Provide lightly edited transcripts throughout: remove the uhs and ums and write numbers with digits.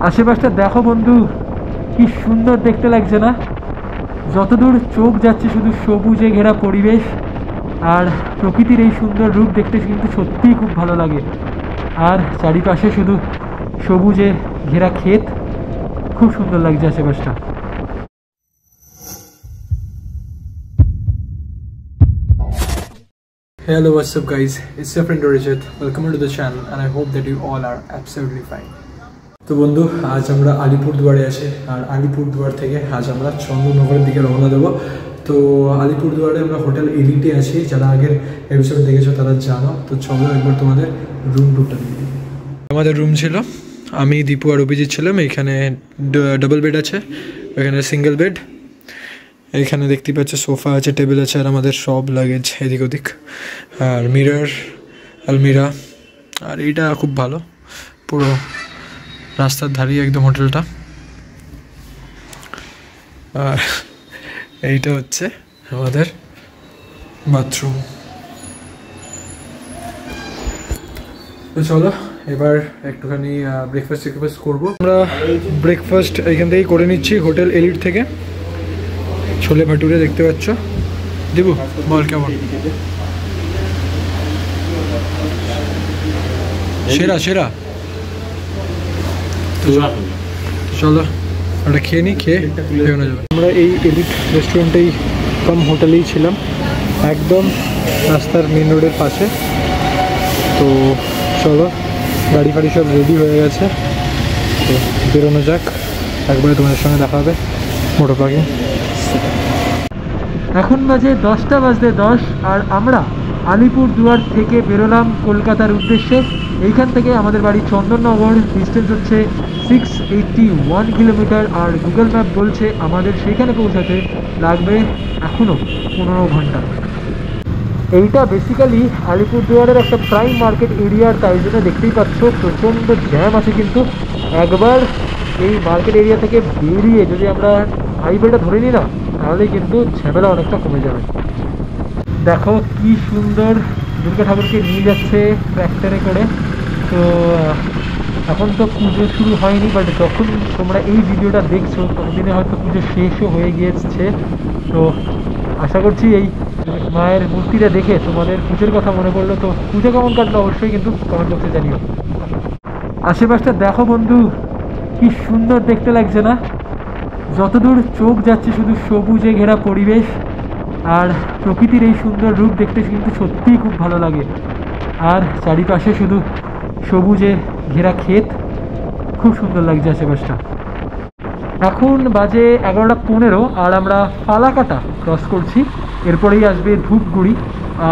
আশেপাশটা দেখো বন্ধু, কি সুন্দর দেখতে লাগছে না? যতদূর চোখ যাচ্ছে শুধু সবুজে ঘেরা পরিবেশ, আর প্রকৃতির এই সুন্দর রূপ দেখতে কিন্তু সত্যিই খুব ভালো লাগে। আর চারিপাশে শুধু সবুজে ঘেরা ক্ষেত, খুব সুন্দর লাগছে আশেপাশটা। Hello, what's up guys, it's your friend Orijit. Welcome to the channel and I hope that you all are absolutely fine. তো বন্ধু, আজ আমরা আলিপুরদুয়ারে আছি, আর আলিপুরদুয়ার থেকে আজ আমরা চন্দননগরের দিকে রওনা দেবো। তো আলিপুরদুয়ারে আমরা হোটেল এলিটে আছি, যারা আগের এপিসোড দেখেছো তারা জানো। তো চলো একবার তোমাদের রুম টুরটা দিয়ে দিই। আমাদের রুম ছিল, আমি দীপু আর অভিজিৎ ছিলাম। এইখানে ডাবল বেড আছে, এখানে সিঙ্গেল বেড। এইখানে দেখতে পাচ্ছ সোফা আছে, টেবিল আছে, আর আমাদের সব লাগেজ এদিক ওদিক, আর মিরর, আলমিরা। আর এইটা খুব ভালো, পুরো রাস্তার ধারেই একদম হোটেলটা। আর এইটা হচ্ছে আমাদের বাথরুম। তো চলো এবার একটুখানি ব্রেকফাস্ট করবো। আমরা ব্রেকফাস্ট এখান থেকেই করে নিচ্ছি, হোটেল এলিট থেকে। ছোলে ভাটুরে দেখতে পাচ্ছ। দেবু বল কেমন? সেরা সেরা। চলো ওটা খেয়ে নিই, খেয়ে বেরোনো যাবে। আমরা এই এলিট রেস্টুরেন্টেই কাম হোটেলেই ছিলাম, একদম রাস্তার মেন রোডের পাশে। তো চলো, গাড়ি ফাড়ি সব রেডি হয়ে গেছে, তো বেরোনো যাক। একবারে তোমাদের সঙ্গে দেখা হবে মোটর পার্কিং। এখন বাজে 10টা বাজতে 10, আর আমরা আলিপুরদুয়ার থেকে বেরোলাম কলকাতার উদ্দেশ্যে। এইখান থেকে আমাদের বাড়ি চন্দননগর, ডিস্টেন্স হচ্ছে 681 কিলোমিটার। আর গুগল ম্যাপ বলছে আমাদের সেখানে পৌঁছাতে লাগবে এখনও 15 ঘন্টা। এইটা বেসিক্যালি আলিপুরদুয়ারের একটা প্রাইম মার্কেট এরিয়ার, তাই জন্য দেখতেই পাচ্ছ প্রচণ্ড জ্যাম আছে। কিন্তু একবার এই মার্কেট এরিয়া থেকে বেরিয়ে যদি আমরা হাইওয়েটা ধরে নিই না, তাহলে কিন্তু ঝামেলা অনেকটা কমে যাবে। দেখো কি সুন্দর দুর্গা ঠাকুরকে নিয়ে যাচ্ছে ট্র্যাক্টরে করে। তো এখন তো পুজো শুরু হয়নি, বাট যখন তোমরা এই ভিডিওটা দেখছো ততদিনে হয়তো পুজো শেষও হয়ে গিয়েছে। তো আশা করছি এই মায়ের মূর্তিটা দেখে তোমাদের পুজোর কথা মনে পড়লো। তো পুজো কেমন কাটলো অবশ্যই কিন্তু কমেন্ট বক্সে জানিও। আশেপাশটা দেখো বন্ধু, কি সুন্দর দেখতে লাগছে না? যতদূর চোখ যাচ্ছে শুধু সবুজে ঘেরা পরিবেশ, আর প্রকৃতির এই সুন্দর রূপ দেখতে কিন্তু সত্যিই খুব ভালো লাগে। আর চারিপাশে শুধু সবুজে ঘেরা ক্ষেত, খুব সুন্দর লাগছে আশেপাশটা। এখন বাজে 11:15, আর আমরা ফালাকাটা ক্রস করছি। এরপরেই আসবে ধূপগুড়ি।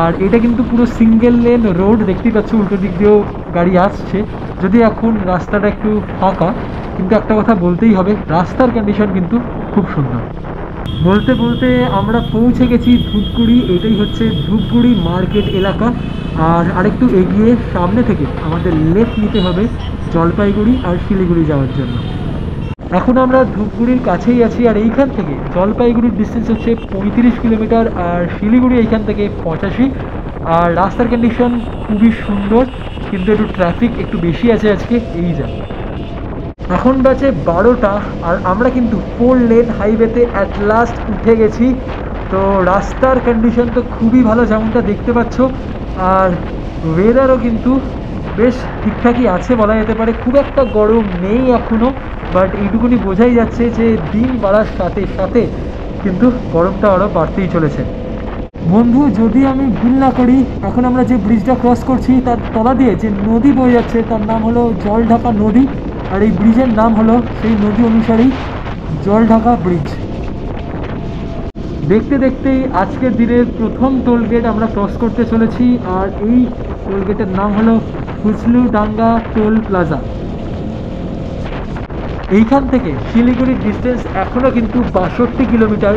আর এটা কিন্তু পুরো সিঙ্গেল লেন রোড, দেখতেই পাচ্ছ উল্টো দিক দিয়েও গাড়ি আসছে। যদি এখন রাস্তাটা একটু ফাঁকা, কিন্তু একটা কথা বলতেই হবে, রাস্তার কন্ডিশন কিন্তু খুব সুন্দর। বলতে বলতে আমরা পৌঁছে গেছি ধূপগুড়ি। এটাই হচ্ছে ধূপগুড়ি মার্কেট এলাকা। আর আরেকটু এগিয়ে সামনে থেকে আমাদের লেফট নিতে হবে জলপাইগুড়ি আর শিলিগুড়ি যাওয়ার জন্য। এখন আমরা ধূপগুড়ির কাছেই আছি, আর এইখান থেকে জলপাইগুড়ির ডিস্টেন্স হচ্ছে 35 কিলোমিটার, আর শিলিগুড়ি এইখান থেকে 85। আর রাস্তার কন্ডিশন খুবই সুন্দর, কিন্তু একটু ট্রাফিক একটু বেশি আছে আজকে, এই যা। এখন বাজে 12টা, আর আমরা কিন্তু 4 লেন হাইওয়েতে অ্যাট লাস্ট উঠে গেছি। তো রাস্তার কন্ডিশন তো খুবই ভালো, যেমনটা দেখতে পাচ্ছ। আর ওয়েদারও কিন্তু বেশ ঠিকঠাকই আছে বলা যেতে পারে, খুব একটা গরম নেই এখনও। বাট এইটুকুনি বোঝাই যাচ্ছে যে দিন বাড়ার সাথে সাথে কিন্তু গরমটা আরও বাড়তেই চলেছে। বন্ধু, যদি আমি ভুল না করি, এখন আমরা যে ব্রিজটা ক্রস করছি তার তলা দিয়ে যে নদী বয়ে যাচ্ছে তার নাম হলো জলঢাকা নদী। আর এই ব্রিজের নাম হলো সেই নদী অনুসারেই জলঢাকা ব্রিজ। দেখতে দেখতেই আজকের দিনের প্রথম টোলগেট আমরা ক্রস করতে চলেছি। আর এই টোলগেটের নাম হলো হুসলুডাঙ্গা টোল প্লাজা। এইখান থেকে শিলিগুড়ির ডিস্টেন্স এখনও কিন্তু 62 কিলোমিটার।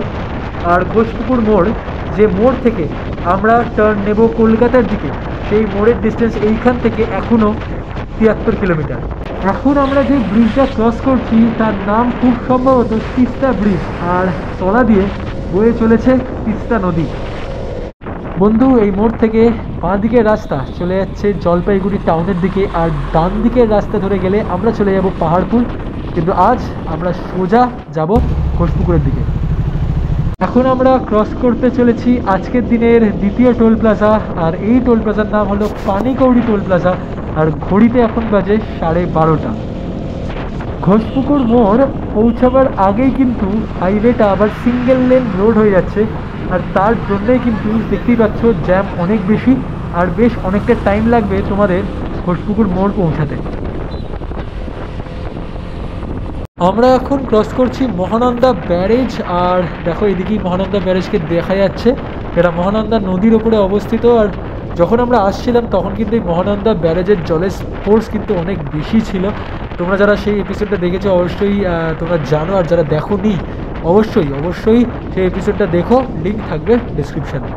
আর ঘোষপুকুর মোড়, যে মোড় থেকে আমরা টার্ন নেব কলকাতার দিকে, সেই মোড়ের ডিস্টেন্স এইখান থেকে এখনও 73 কিলোমিটার। এখন আমরা যে ব্রিজটা ক্রস করছি তার নাম খুব সম্ভবত তিস্তা ব্রিজ, আর তলা দিয়ে বয়ে চলেছে তিস্তা নদী। বন্ধু, এই মোড় থেকে বাঁ দিকের রাস্তা চলে যাচ্ছে জলপাইগুড়ি টাউনের দিকে, আর ডান দিকের রাস্তা ধরে গেলে আমরা চলে যাব পাহাড়পুর। কিন্তু আজ আমরা সোজা যাব ঘোষপুকুরের দিকে। এখন আমরা ক্রস করতে চলেছি আজকের দিনের দ্বিতীয় টোল প্লাজা, আর এই টোল প্লাজার নাম হলো পানিকৌড়ি টোল প্লাজা, আর ঘড়িতে এখন বাজে 12:30। ঘোষপুকুর মোড় পৌঁছাবার আগেই কিন্তু হাইওয়েটা আবার সিঙ্গেল লেন রোড হয়ে যাচ্ছে, আর তার জন্যই কিন্তু দেখতেই পাচ্ছ জ্যাম অনেক বেশি, আর বেশ অনেকটা টাইম লাগবে তোমাদের ঘোষপুকুর মোড় পৌঁছাতে। আমরা এখন ক্রস করছি মহানন্দা ব্যারেজ, আর দেখো এদিকেই মহানন্দা ব্যারেজকে দেখা যাচ্ছে। এটা মহানন্দা নদীর ওপরে অবস্থিত, আর যখন আমরা আসছিলাম তখন কিন্তু এই মহানন্দা ব্যারেজের জলের ফোর্স কিন্তু অনেক বেশি ছিল। তোমরা যারা সেই এপিসোডটা দেখেছো অবশ্যই তোমরা জানো, আর যারা দেখোনি অবশ্যই অবশ্যই সেই এপিসোডটা দেখো, লিঙ্ক থাকবে ডেসক্রিপশানে।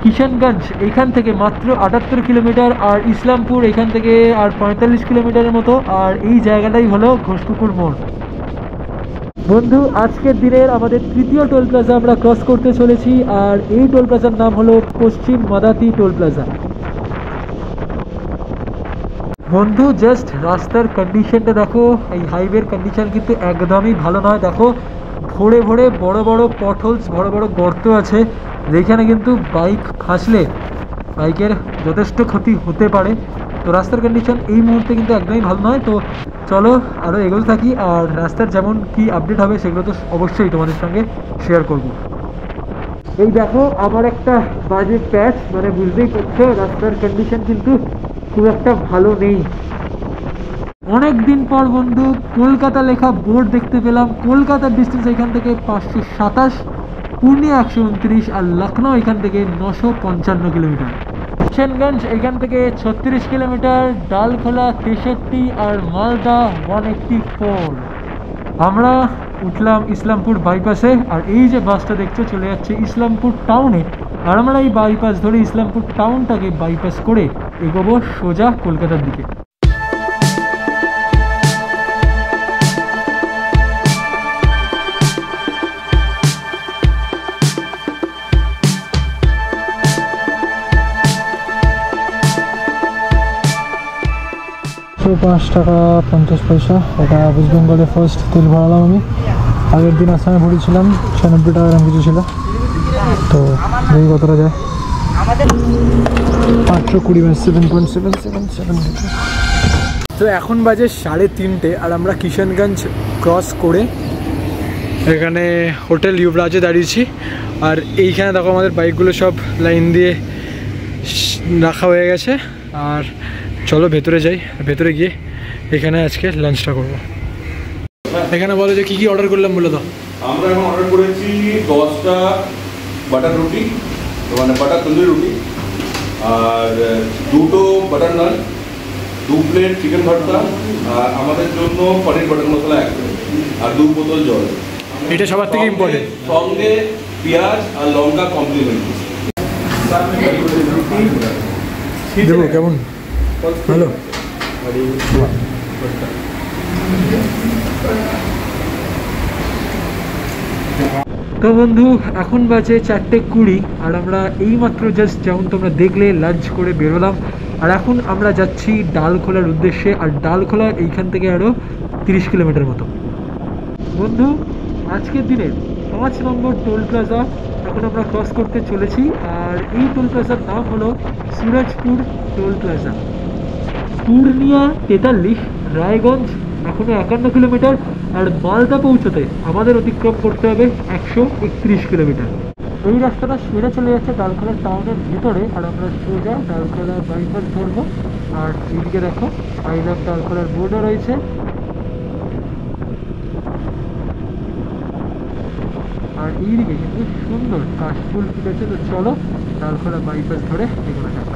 কিষানগঞ্জ এখান থেকে মাত্র 78 কিলোমিটার, আর ইসলামপুর এখান থেকে আর 45 কিলোমিটারের মতো, আর এই জায়গাটাই হলো ঘোষপুকুর মোড়। বন্ধু, আজকের দিনের আমাদের তৃতীয় টোল প্লাজা আমরা ক্রস করতে চলেছি, আর এই টোল প্লাজার নাম হলো পশ্চিম মাদাতি টোল প্লাজা। বন্ধু, জাস্ট রাস্তার কন্ডিশনটা দেখো, এই হাইওয়ের কন্ডিশন কিন্তু একদমই ভালো নয়। দেখো ভোরে ভোরে বড় বড় পটহোলস, বড় বড় গর্ত আছে, যেখানে কিন্তু বাইক ফাঁসলে বাইকের যথেষ্ট ক্ষতি হতে পারে। তো রাস্তার কন্ডিশন এই মুহূর্তে কিন্তু একদমই ভালো নয়। তো চলো আরও এগোতে থাকি, আর রাস্তার যেমন কি আপডেট হবে সেগুলো তো অবশ্যই তোমাদের সঙ্গে শেয়ার করব। এই দেখো আমার একটা বাজে প্যাচ, মানে বুঝতেই পারছো রাস্তার কন্ডিশন কিন্তু খুব একটা ভালো নেই। অনেক দিন পর বন্ধু কলকাতা লেখা বোর্ড দেখতে পেলাম। কলকাতার ডিস্টেন্স এখান থেকে 527, পূর্ণিয়া 129, আর লখনৌ এখান থেকে 955 কিলোমিটার। কিষানগঞ্জ এখান থেকে 36 কিলোমিটার, ডালখোলা 63, আর মালদা 184। আমরা উঠলাম ইসলামপুর বাইপাসে, আর এই যে বাসটা দেখছো চলে যাচ্ছে ইসলামপুর টাউনে, আর আমরা এই বাইপাস ধরে ইসলামপুর টাউনটাকে বাইপাস করে এগোবো সোজা কলকাতার দিকে। তো 5 টাকা 50 পয়সা, এটা ওয়েস্ট বেঙ্গলে ফার্স্ট তেল ভরালাম আমি। আগের দিন আসামে ভরেছিলাম 96 টাকা এরকম কিছু ছিল। তো এই কতটা যায়, 820, 7.777। তো এখন বাজে 3:30, আর আমরা কিষানগঞ্জ ক্রস করে এখানে হোটেল ইউবরাজে দাঁড়িয়েছি। আর এইখানে দেখো আমাদের বাইকগুলো সব লাইন দিয়ে রাখা হয়ে গেছে। আর চলো ভেতরে যাই, ভেতরে গিয়ে এখানে আজকে লাঞ্চটা করবো। এখানে বলো যে কী কী অর্ডার করলাম বলে দাও। আমরা এখন অর্ডার করেছি 10টা বাটার রুটি, মানে বাটার তন্দুরি রুটি, আর 2টো বাটার নান, 2 প্লেট চিকেন ভর্তা, আর আমাদের জন্য পনির বাটার মশলা 1 প্লেট, আর 2 বোতল জল। এটা সবার থেকে ইম্পর্টেন্ট। সঙ্গে পেঁয়াজ আর লঙ্কা কমপ্লিমেন্ট দেবো। কেমন হ্যালো? তো বন্ধু এখন বাজে 4:20, আর আমরা এইমাত্র জাস্ট যেমন তোমরা দেখলে লাঞ্চ করে বেরোলাম, আর এখন আমরা যাচ্ছি ডালখোলার উদ্দেশ্যে। আর ডালখোলা এইখান থেকে আরও 30 কিলোমিটার মতো। বন্ধু, আজকের দিনে 5 নম্বর টোল প্লাজা এখন আমরা ক্রস করতে চলেছি, আর এই টোল প্লাজার নাম হলো সুরজপুর টোল প্লাজা। পূর্ণিয়া 43, রায়গঞ্জ এখনো 51 কিলোমিটার, আর মালদা পৌঁছতে আমাদের অতিক্রম করতে হবে 131 কিলোমিটার। এই রাস্তাটা সেরে চলে যাচ্ছে ডালখোলা টাউনের ভিতরে, আর আমরা সোজা ডালখোলা বাইপাস ধরবো। আর এইদিকে দেখো আই লাভ ডালখোলার বোর্ডও রয়েছে। আর এইদিকে কিন্তু সুন্দর কাশফুল ফুটেছে। তো চলো ডালখোলা বাইপাস ধরে এগুলো যাক।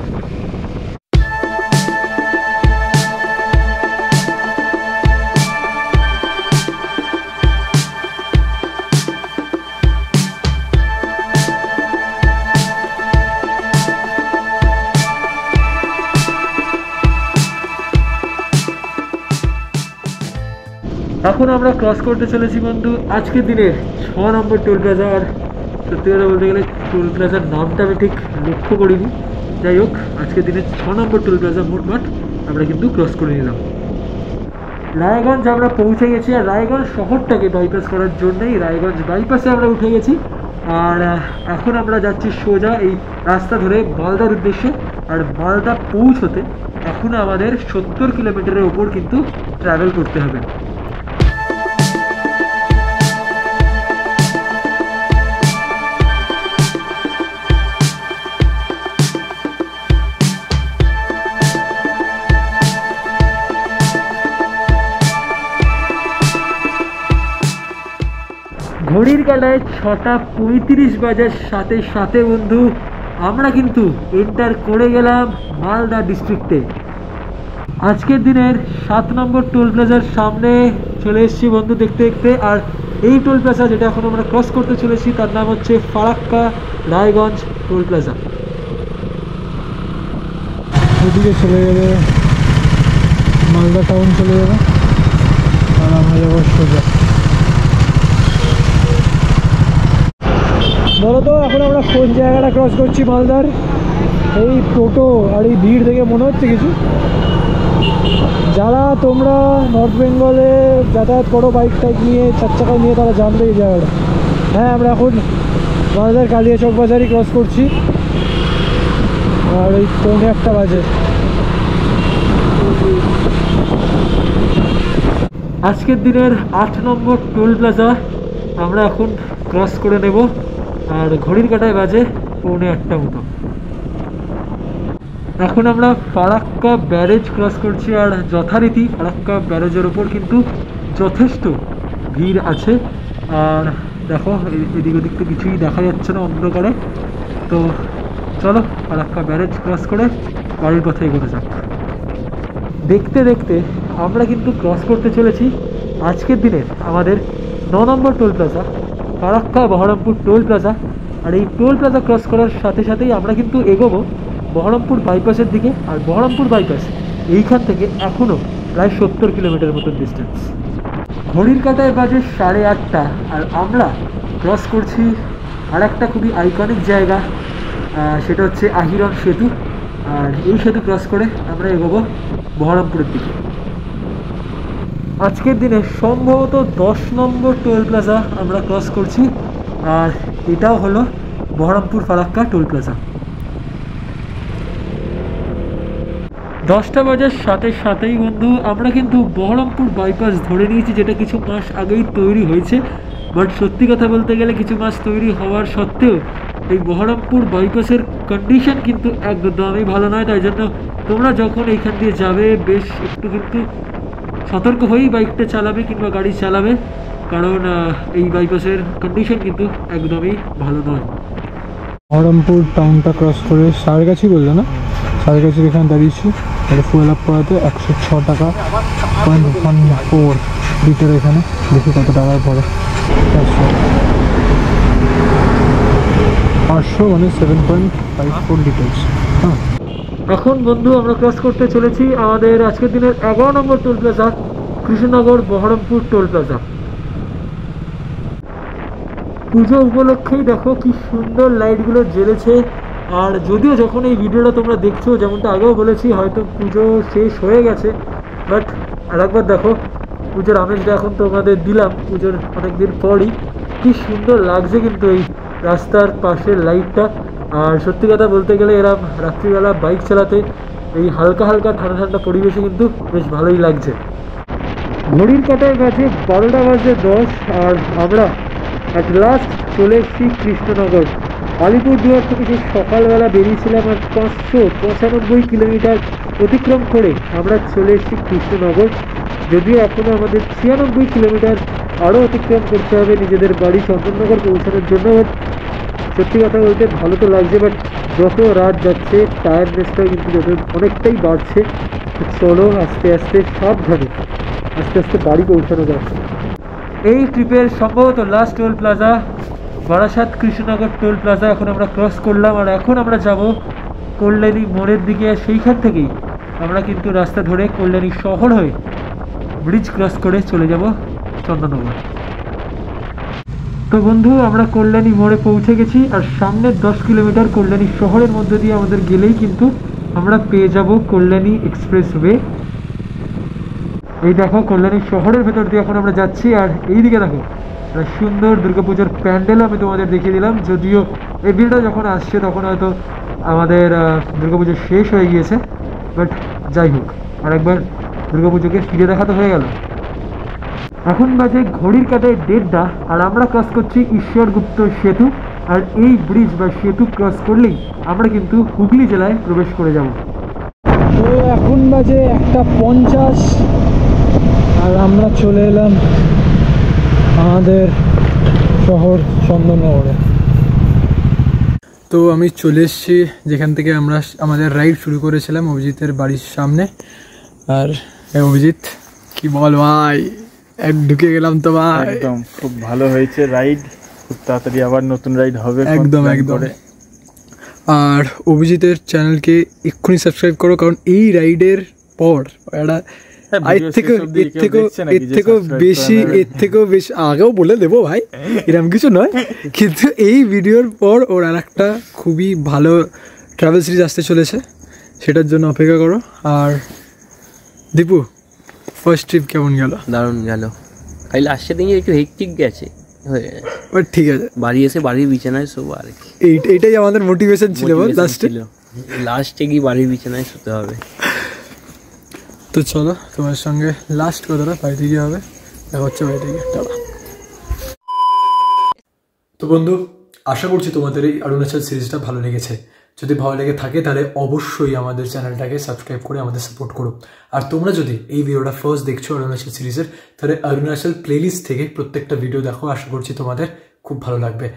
এখন আমরা ক্রস করতে চলেছি বন্ধু আজকের দিনের 6 নম্বর টোল প্লাজা। আর সত্যি কথা বলতে গেলে টোল প্লাজার নামটা আমি ঠিক লক্ষ্য করিনি। যাই হোক, আজকের দিনের 6 নম্বর টোল প্লাজা মোটমাট আমরা কিন্তু ক্রস করে নিলাম। রায়গঞ্জ আমরা পৌঁছে গেছি, আর রায়গঞ্জ শহরটাকে বাইপাস করার জন্যই রায়গঞ্জ বাইপাসে আমরা উঠে গেছি। আর এখন আমরা যাচ্ছি সোজা এই রাস্তা ধরে মালদার উদ্দেশ্যে। আর মালদা পৌঁছতে এখনও আমাদের 70 কিলোমিটারের ওপর কিন্তু ট্রাভেল করতে হবে। ঘড়ির কাটায় 6:35 বাজার সাথে সাথে বন্ধু আমরা কিন্তু এন্টার করে গেলাম মালদা ডিস্ট্রিক্টে। আজকের দিনের 7 নম্বর টোল প্লাজার সামনে চলে এসেছি বন্ধু দেখতে দেখতে। আর এই টোল প্লাজা যেটা এখন আমরা ক্রস করতে চলেছি তার নাম হচ্ছে ফারাক্কা রায়গঞ্জ টোল প্লাজা। ওদিকে চলে যাবে মালদা টাউন চলে যাবে, আর আমরা যাবো সোজা। বলো তো এখন আমরা কোন জায়গাটা ক্রস করছি মালদার? এই টোটো আর এই ভিড় দেখে মনে হচ্ছে কিছু। যারা তোমরা নর্থ বেঙ্গলে যাতায়াত করো বাইক টাইক নিয়ে, 4 চাকা নিয়ে, তারা জানবে এই জায়গাটা। হ্যাঁ, আমরা এখন মালদার কালিয়াচক বাজারই ক্রস করছি, আর ওই 1:15 বাজে। আজকের দিনের 8 নম্বর টোল প্লাজা আমরা এখন ক্রস করে নেব। আর ঘড়ির কাঁটায় বাজে 1:45 মতো। এখন আমরা ফারাক্কা ব্যারেজ ক্রস করছি, আর যথারীতি ফারাক্কা ব্যারেজের ওপর কিন্তু যথেষ্ট ভিড় আছে। আর দেখো এদিক ওদিক তো কিছুই দেখা যাচ্ছে না অন্ধকারে। তো চলো ফারাক্কা ব্যারেজ ক্রস করে বাড়ির পথে এগোতে যাক। দেখতে দেখতে আমরা কিন্তু ক্রস করতে চলেছি আজকের দিনের আমাদের 9 নম্বর toll plaza Farakka Baharampur toll plaza. আর এই টোল প্লাজা ক্রস করার সাথে সাথেই আমরা কিন্তু এগোবো বহরমপুর বাইপাসের দিকে। আর বহরমপুর বাইপাস এইখান থেকে এখনও প্রায় 70 কিলোমিটার মতন ডিস্টেন্স। ঘড়ির কাঁটায় বাজে 8:30, আর আমরা ক্রস করছি আর একটা খুবই আইকনিক জায়গা, সেটা হচ্ছে আহিরন সেতু। আর এই সেতু ক্রস করে আমরা এগোবো বহরমপুরের দিকে। আজকের দিনে সম্ভবত 10 নম্বর টোল প্লাজা আমরা ক্রস করছি, আর এটাও হলো বহরমপুর ফারাক্কা টোল প্লাজা। 10টা বাজার সাথে সাথেই বন্ধু আমরা কিন্তু বহরমপুর বাইপাস ধরে নিয়েছি, যেটা কিছু মাস আগেই তৈরি হয়েছে। বাট সত্যি কথা বলতে গেলে কিছু মাস তৈরি হওয়ার সত্ত্বেও এই বহরমপুর বাইপাসের কন্ডিশন কিন্তু একদমই ভালো নয়। তাই জন্য তোমরা যখন এইখান দিয়ে যাবে বেশ একটু কিন্তু সতর্ক হয়েই বাইকটা চালাবে কিংবা গাড়ি চালাবে, কারণ এই বাইপাসের কন্ডিশন কিন্তু একদমই ভালো নয়। বহরমপুর টাউনটা ক্রস করে সারগাছি বললো না, সারগাছির এখানে দাঁড়িয়েছি। তাহলে ফুয়েল আপ করাতে 106 টাকা 0.14 লিটার। এখানে দেখি কত টাকায় পড়ে। 500 মানে 7.54 লিটার্স। হ্যাঁ, এখন বন্ধু আমরা ক্রস করতে চলেছি আমাদের আজকের দিনের 11 নম্বর toll plaza Krishnanagar Baharampur toll plaza. পুজো উপলক্ষেই দেখো কি সুন্দর লাইটগুলো জ্বেলেছে। আর যদিও যখন এই ভিডিওটা তোমরা দেখছো, যেমনটা আগেও বলেছি, হয়তো পুজো শেষ হয়ে গেছে, বাট আরেকবার দেখো পুজোর আমেজটা এখন তোমাদের দিলাম পুজোর অনেকদিন পরই। কি সুন্দর লাগছে কিন্তু এই রাস্তার পাশের লাইটটা। আর সত্যি কথা বলতে গেলে এরম রাত্রিবেলা বাইক চালাতে এই হালকা হালকা ঠান্ডা ঠান্ডা পরিবেশে কিন্তু বেশ ভালোই লাগছে। ঘড়ির কাঁটায় বাজে 12:10, আর আমরা অ্যাট লাস্ট চলে এসেছি কৃষ্ণনগর। আলিপুরদুয়ার থেকে যে সকালবেলা বেরিয়েছিলাম, আর 595 কিলোমিটার অতিক্রম করে আমরা চলে এসেছি কৃষ্ণনগর। যদিও এখনও আমাদের 96 কিলোমিটার আরও অতিক্রম করতে হবে নিজেদের বাড়ি চন্দননগর পৌঁছানোর জন্য। বাট সত্যি কথা বলতে ভালো তো লাগছে, বাট যত রাত যাচ্ছে টায়ারনেসটা কিন্তু অনেকটাই বাড়ছে। চলো আস্তে আস্তে সাবধানে আস্তে আস্তে বাড়ি পৌঁছানো যাচ্ছে। এই ট্রিপের সম্ভবত last toll plaza Barasat Krishnanagar toll plaza এখন আমরা ক্রস করলাম। আর এখন আমরা যাব কল্যাণী মোড়ের দিকে। আর সেইখান থেকেই আমরা কিন্তু রাস্তা ধরে কল্যাণী শহর হয়ে ব্রিজ ক্রস করে চলে যাব চন্দননগর। তো বন্ধু আমরা কল্যাণী মোড়ে পৌঁছে গেছি, আর সামনের 10 কিলোমিটার কল্যাণী শহরের মধ্যে দিয়ে আমাদের গেলেই কিন্তু আমরা পেয়ে যাব কল্যাণী এক্সপ্রেসওয়ে। এই দেখো কল্যাণী শহরের ভেতর দিয়ে এখন আমরা যাচ্ছি, আর এইদিকে দেখো একটা সুন্দর দুর্গাপুজোর প্যান্ডেল আমি তোমাদের দেখিয়ে দিলাম। যদিও এই ভিডিওটা যখন আসছে তখন হয়তো আমাদের দুর্গাপুজো শেষ হয়ে গিয়েছে, বাট যাই হোক আরেকবার দুর্গাপুজোকে ফিরে দেখা তো হয়ে গেল। এখন বাজে ঘড়ির কাঁটায় 1:30, আর আমরা ক্রস করছি ঈশ্বরগুপ্ত সেতু। আর এই ব্রিজ বা সেতু ক্রস করলেই আমরা কিন্তু হুগলি জেলায় প্রবেশ করে যাব। তো এখন বাজে 1:50, আর আমরা চলে এলাম আমাদের শহর চন্দননগরে। তো আমি চলে এসেছি যেখান থেকে আমরা আমাদের রাইড শুরু করেছিলাম, অভিজিতের বাড়ির সামনে। আর অভিজিৎ কি বল ভাই, এক ঢুকে গেলাম তো ভাই। একদম খুব ভালো হয়েছে রাইড, খুব তাড়াতাড়ি আবার নতুন রাইড হবে একদম একদম। আর অভিজিতের চ্যানেলকে এক্ষুনি সাবস্ক্রাইব করো, কারণ এই রাইডের পর একটা এর থেকেও বেশি আগেও বলে দেবো ভাই, এরকম কিছু নয়, কিন্তু এই ভিডিওর পর ওর আর একটা খুবই ভালো ট্রাভেল সিরিজ আসতে চলেছে, সেটার জন্য অপেক্ষা করো। আর দীপু, ফার্স্ট ট্রিপ কেমন গেল? দারুণ গেল, খালি লাস্টের দিকে একটু হেক্টিক গেছে, বাট ঠিক আছে, বাড়ি এসে বাড়ির বিছানায় শোবো আর কি। এইটাই আমাদের মোটিভেশন ছিল লাস্টে কি বাড়ির বিছানায় শুতে হবে। তো চলো তোমার সঙ্গে লাস্ট কথাটা বাড়িতে গিয়ে হবে, দেখা হচ্ছে বাড়িতে গিয়ে। তো বন্ধু, আশা করছি তোমাদের এই অরুণাচল সিরিজটা ভালো লেগেছে। যদি ভালো লেগে থাকে তাহলে অবশ্যই আমাদের চ্যানেলটাকে সাবস্ক্রাইব করে আমাদের সাপোর্ট করো। আর তোমরা যদি এই ভিডিওটা ফার্স্ট দেখছো অরুণাচল সিরিজের, তাহলে অরুণাচল প্লেলিস্ট থেকে প্রত্যেকটা ভিডিও দেখো, আশা করছি তোমাদের খুব ভালো লাগবে।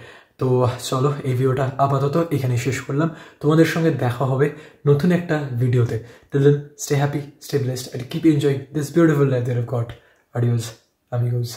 তো চলো এই ভিডিওটা আপাতত এখানে শেষ করলাম, তোমাদের সঙ্গে দেখা হবে নতুন একটা ভিডিওতে। Till then, stay happy, stay blessed, and keep enjoying this beautiful life that I've got. Adios, amigos.